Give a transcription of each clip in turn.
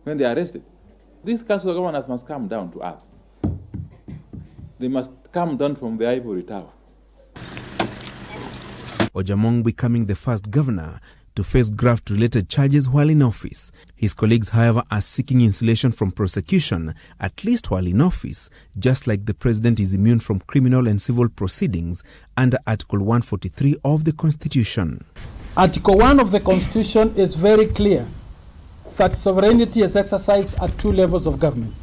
when they are arrested. These council of governors must come down to earth. They must come down from the ivory tower. Ojamong becoming the first governor to face graft-related charges while in office. His colleagues, however, are seeking insulation from prosecution, at least while in office, just like the president is immune from criminal and civil proceedings under Article 143 of the Constitution. Article 1 of the Constitution is very clear that sovereignty is exercised at two levels of government,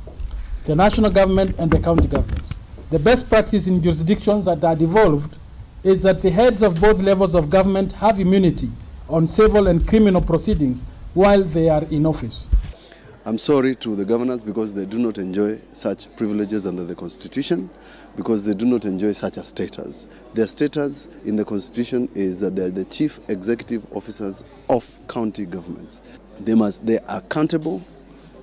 the national government and the county governments. The best practice in jurisdictions that are devolved is that the heads of both levels of government have immunity on civil and criminal proceedings while they are in office. I'm sorry to the governors because they do not enjoy such privileges under the Constitution, because they do not enjoy such a status. Their status in the Constitution is that they are the chief executive officers of county governments. They are accountable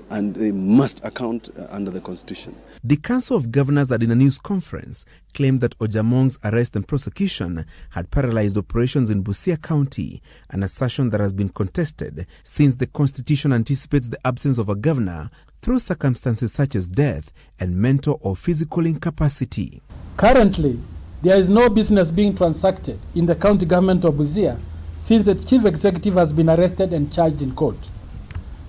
and they must account under the Constitution. The Council of Governors at a news conference claimed that Ojamong's arrest and prosecution had paralyzed operations in Busia County, an assertion that has been contested since the Constitution anticipates the absence of a governor through circumstances such as death and mental or physical incapacity. Currently, there is no business being transacted in the county government of Busia since its chief executive has been arrested and charged in court.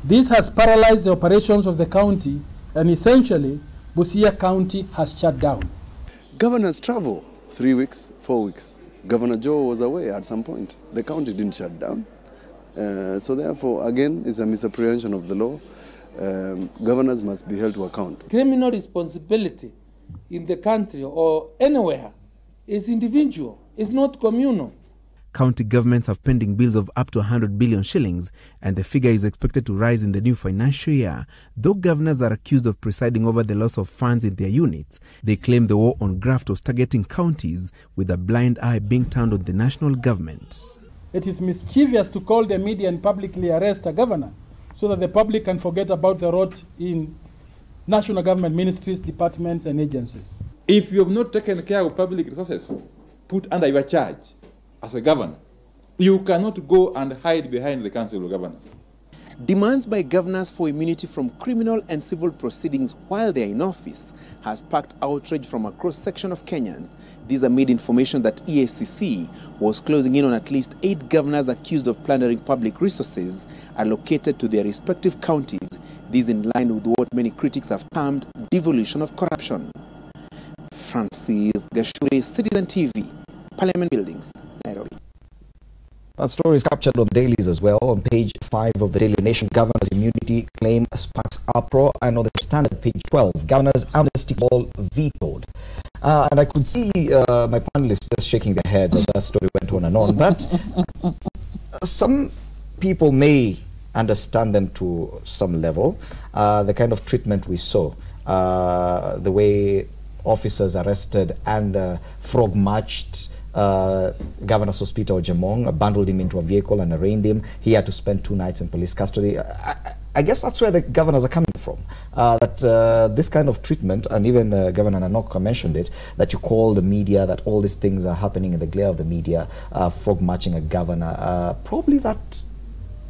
This has paralyzed the operations of the county, and essentially, Busia County has shut down. Governors travel 3 weeks, 4 weeks. Governor Joe was away at some point. The county didn't shut down. So therefore, again, it's a misapprehension of the law. Governors must be held to account. Criminal responsibility in the country or anywhere is individual, it's not communal. County governments have pending bills of up to 100 billion shillings, and the figure is expected to rise in the new financial year. Though governors are accused of presiding over the loss of funds in their units, they claim the war on graft was targeting counties, with a blind eye being turned on the national government. It is mischievous to call the media and publicly arrest a governor so that the public can forget about the rot in national government ministries, departments, and agencies. If you have not taken care of public resources put under your charge, as a governor, you cannot go and hide behind the Council of Governors. Demands by governors for immunity from criminal and civil proceedings while they are in office has sparked outrage from a cross-section of Kenyans. These amid information that EACC was closing in on at least 8 governors accused of plundering public resources allocated to their respective counties. This in line with what many critics have termed devolution of corruption. Francis Gashuri, Citizen TV, Parliament Buildings, Nairobi. That story is captured on dailies as well. On page 5 of the Daily Nation, Governor's immunity claim sparks uproar, and on the Standard, page 12, Governor's amnesty call vetoed. And I could see my panelists just shaking their heads as that story went on and on. But some people may understand them to some level. The kind of treatment we saw, the way officers arrested and frog-marched Governor Sospita Ojamong, bundled him into a vehicle and arraigned him. He had to spend 2 nights in police custody. I guess that's where the governors are coming from. That this kind of treatment, and even Governor Nanoka mentioned it, that you call the media, that all these things are happening in the glare of the media, frog marching a governor, probably that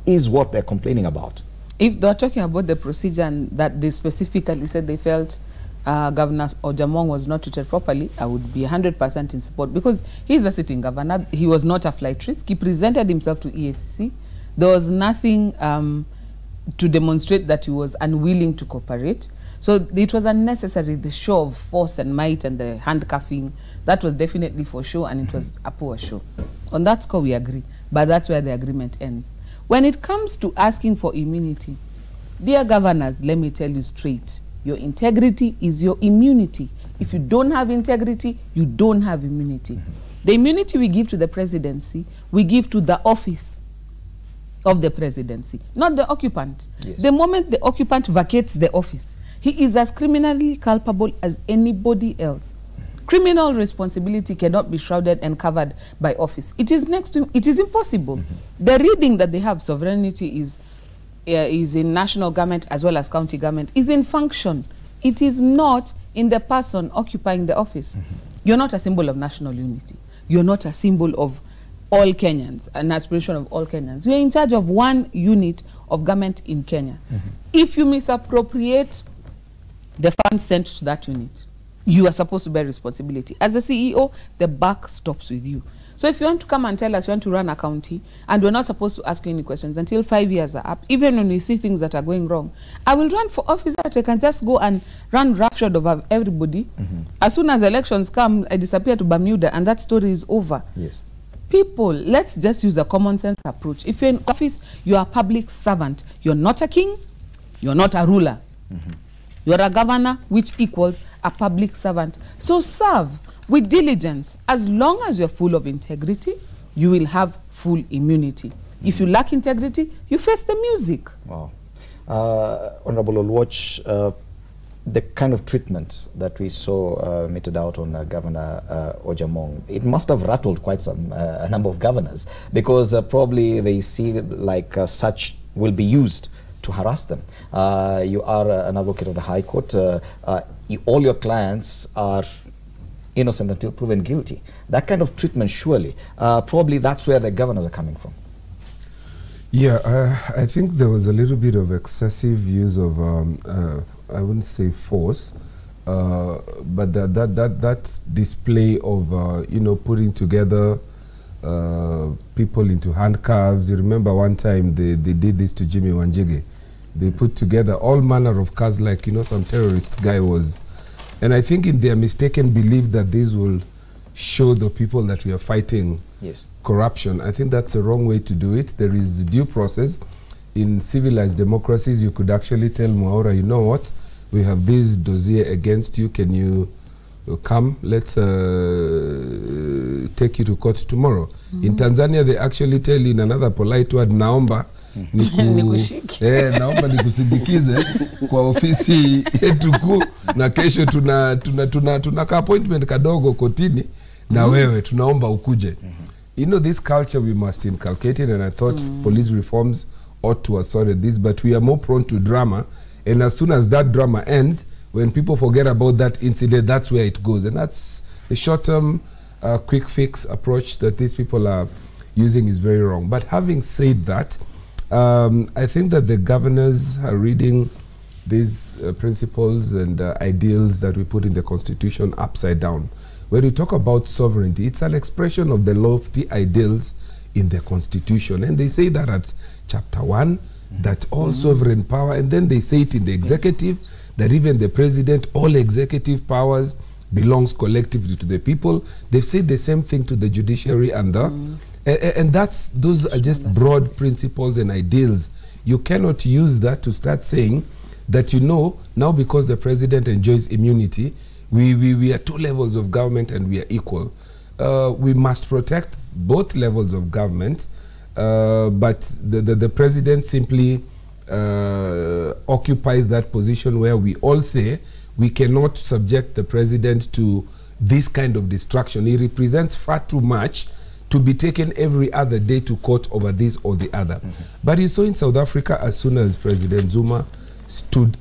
is what they're complaining about. If they're talking about the procedure and that they specifically said they felt Governor Ojamong was not treated properly, I would be 100% in support, because he's a sitting governor. He was not a flight risk. He presented himself to EACC. There was nothing to demonstrate that he was unwilling to cooperate. So it was unnecessary, the show of force and might and the handcuffing. That was definitely for show, and it was a poor show. On that score, we agree. But that's where the agreement ends. When it comes to asking for immunity, dear governors, let me tell you straight, your integrity is your immunity. If you don't have integrity, you don't have immunity. The immunity we give to the presidency, we give to the office of the presidency, not the occupant. Yes. The moment the occupant vacates the office, he is as criminally culpable as anybody else. Criminal responsibility cannot be shrouded and covered by office. It is next to, it is impossible. The reading that they have, sovereignty is in national government as well as county government, is in function. It is not in the person occupying the office. You're not a symbol of national unity. You're not a symbol of all Kenyans, an aspiration of all Kenyans. You are in charge of one unit of government in Kenya. If you misappropriate the funds sent to that unit, you are supposed to bear responsibility. As a CEO, the buck stops with you. So if you want to come and tell us you want to run a county and we're not supposed to ask you any questions until 5 years are up, even when we see things that are going wrong, I will run for office that I can just go and run roughshod over everybody. As soon as elections come, I disappear to Bermuda and that story is over. Yes. People, let's just use a common sense approach. If you're in office, you're a public servant. You're not a king, you're not a ruler. You're a governor, which equals a public servant. So serve with diligence. As long as you're full of integrity, you will have full immunity. If you lack integrity, you face the music. Wow. Honorable Olwach, the kind of treatment that we saw meted out on Governor Ojamong, it must have rattled quite a number of governors, because probably they see like such will be used to harass them. You are an advocate of the High Court. All your clients are innocent until proven guilty. That kind of treatment, surely, probably that's where the governors are coming from. Yeah, I think there was a little bit of excessive use of, I wouldn't say force, but that display of, you know, putting together people into handcuffs. You remember one time they did this to Jimmy Wanjigi. They put together all manner of cars, like, you know, some terrorist guy was. And I think in their mistaken belief that this will show the people that we are fighting corruption, I think that's a wrong way to do it. There is due process. In civilized democracies, you could actually tell Mwaura, you know what, we have this dossier against you, can you come, let's take you to court tomorrow. In Tanzania, they actually tell you in another polite word, naomba naomba nikusindikize kwa ofisi yetu kuu, na kesho tuna appointment kadogo kotini na wewe tunaomba ukuje. You know, this culture we must inculcate it, and I thought police reforms ought to have sorted this, but we are more prone to drama, and as soon as that drama ends, when people forget about that incident, that's where it goes. And that's the short-term, quick fix approach that these people are using is very wrong. But having said that, I think that the governors are reading these principles and ideals that we put in the Constitution upside down. When we talk about sovereignty, it's an expression of the lofty ideals in the Constitution. And they say that at chapter 1, that all sovereign power, and then they say it in the executive, that even the president, all executive powers belongs collectively to the people. They've said the same thing to the judiciary and the and those are just broad principles and ideals. You cannot use that to start saying that, you know, now because the president enjoys immunity, we are two levels of government and we are equal. We must protect both levels of government, but the president simply occupies that position where we all say we cannot subject the president to this kind of distraction. He represents far too much to be taken every other day to court over this or the other. But you saw in South Africa, as soon as President Zuma stood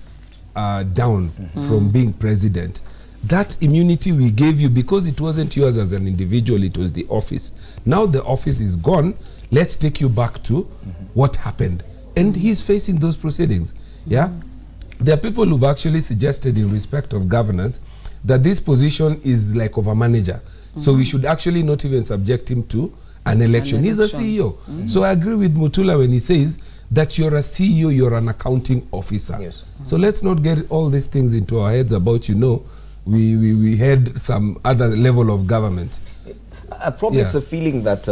down from being president, that immunity we gave you, because it wasn't yours as an individual, it was the office. Now the office is gone, let's take you back to what happened. And he's facing those proceedings. Yeah, there are people who've actually suggested, in respect of governors, that this position is like of a manager. So we should actually not even subject him to an election. He's a CEO. So I agree with Mutula when he says that you're a CEO, you're an accounting officer. So let's not get all these things into our heads about, you know, we had some other level of government. Probably it's a feeling that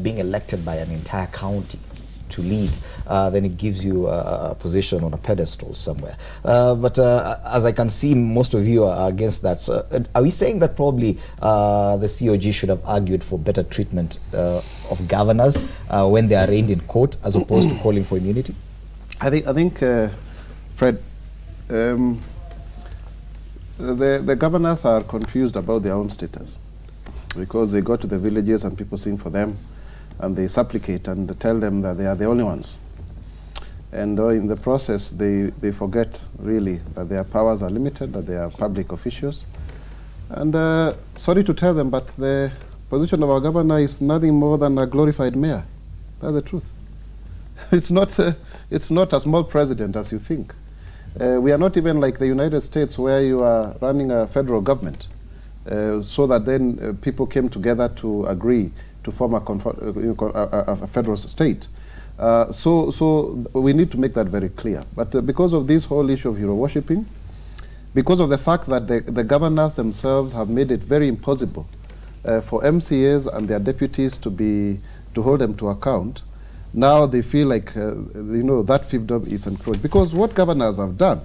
being elected by an entire county to lead, then it gives you a position on a pedestal somewhere. But as I can see, most of you are against that. So, are we saying that probably the COG should have argued for better treatment of governors when they are arraigned in court, as opposed to calling for immunity? I think Fred, the governors are confused about their own status, because they go to the villages and people sing for them, and they supplicate and tell them that they are the only ones. And in the process, they forget really that their powers are limited, that they are public officials. And sorry to tell them, but the position of our governor is nothing more than a glorified mayor. That's the truth. It's not a small president as you think. We are not even like the United States where you are running a federal government, so that then people came together to agree to form a federal state. So we need to make that very clear. But because of this whole issue of hero worshipping, because of the fact that the governors themselves have made it very impossible for MCAs and their deputies to hold them to account, now they feel like that fiefdom is encroached. Because what governors have done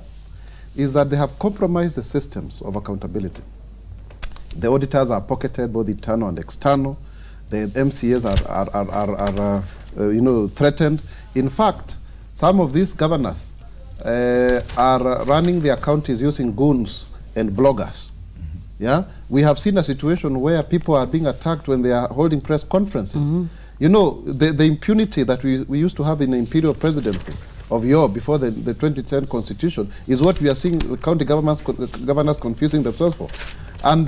is that they have compromised the systems of accountability. The auditors are pocketed, both internal and external. The MCAs are threatened. In fact, some of these governors are running their counties using goons and bloggers. Yeah, we have seen a situation where people are being attacked when they are holding press conferences. You know, the impunity that we used to have in the imperial presidency of Europe before the 2010 constitution is what we are seeing the county governors confusing themselves for. And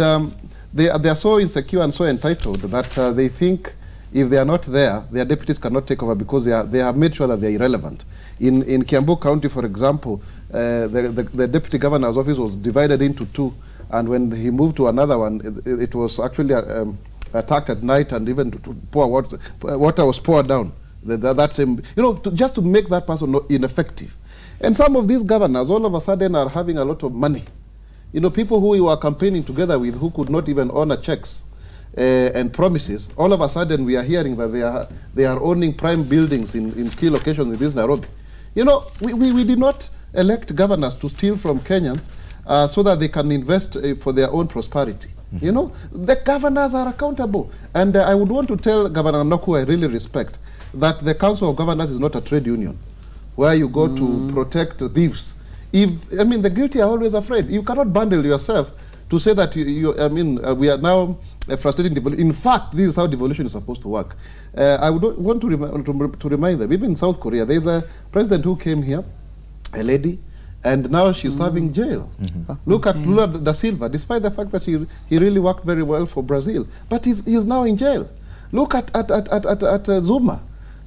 they are so insecure and so entitled that they think if they are not there, their deputies cannot take over because they have made sure that they are irrelevant. In Kiambu County, for example, the deputy governor's office was divided into two, and when he moved to another one, it was actually attacked at night, and even to pour water was poured down. Just to make that person ineffective. And some of these governors all of a sudden are having a lot of money. You know, people who we were campaigning together with who could not even honor checks and promises, all of a sudden we are hearing that they are owning prime buildings in key locations in this Nairobi. You know, we did not elect governors to steal from Kenyans so that they can invest for their own prosperity. You know, the governors are accountable. And I would want to tell Governor Nok, who I really respect, that the Council of Governors is not a trade union where you go to protect thieves. The guilty are always afraid. You cannot bundle yourself to say that we are now frustrating devolution. In fact, this is how devolution is supposed to work. I would want to remind them, even in South Korea, there is a president who came here, a lady, and now she's serving jail. Look at Lula da Silva, despite the fact that he really worked very well for Brazil, but he's now in jail. Look at Zuma.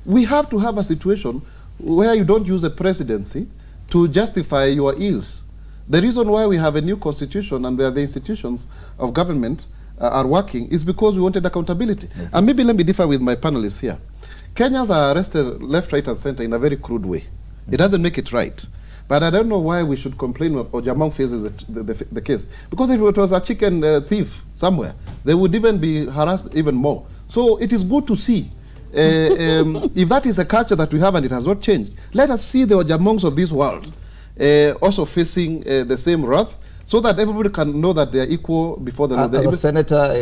We have to have a situation where you don't use a presidency to justify your ills. The reason why we have a new constitution and where the institutions of government are working is because we wanted accountability. And maybe let me differ with my panelists here. Kenyans are arrested left, right, and center in a very crude way. It doesn't make it right. But I don't know why we should complain when Ojamong faces the case. Because if it was a chicken thief somewhere, they would even be harassed even more. So it is good to see. If that is a culture that we have and it has not changed, let us see the Ojamongs of this world also facing the same wrath, so that everybody can know that they are equal before the law. As a senator,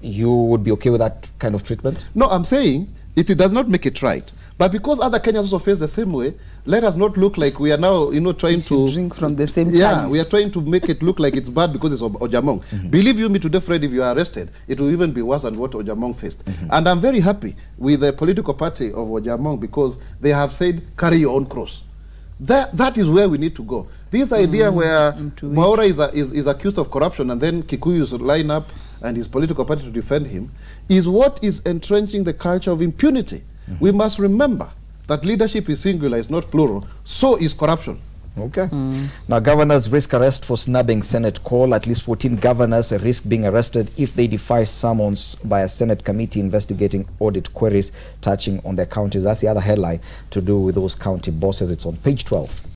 you would be okay with that kind of treatment? No, I'm saying it does not make it right. But because other Kenyans also face the same way, let us not look like we are now, trying to drink from the same chalice. chalice. We are trying to make it look like it's bad because it's Ojamong. Believe you me, today, Fred, if you are arrested, it will even be worse than what Ojamong faced. And I'm very happy with the political party of Ojamong because they have said, carry your own cross. That is where we need to go. This idea where Mwaura is accused of corruption and then Kikuyus line up and his political party to defend him is what is entrenching the culture of impunity. We must remember that leadership is singular, it's not plural. So is corruption. Okay. Now, governors risk arrest for snubbing Senate call. At least 14 governors risk being arrested if they defy summons by a Senate committee investigating audit queries touching on their counties. That's the other headline to do with those county bosses. It's on page 12.